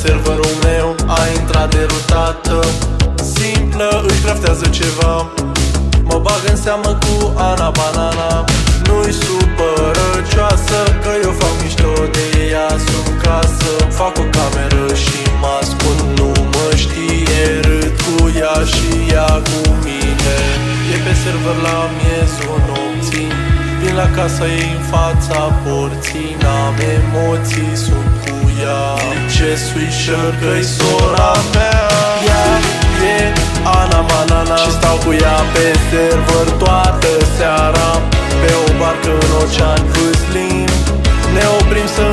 serverul meu a intrat derutată. Simplă, își craftează ceva, mă bag în seamă cu Ana Banana. Nu-i supărăcioasă, că eu fac mișto de ea. Sunt casă, fac o cameră și mă ascund. Nu mă știe, râd cu ea și ea cu mine. E pe server la miezul nopții, vin la casa ei în fața porții. N-am emoții, sunt cu ea. Ce Swisher, că-i sora mea. Ea e Ana Banana și stau cu ea pe server toată seara. Pe o barcă în ocean vâslim, ne oprim să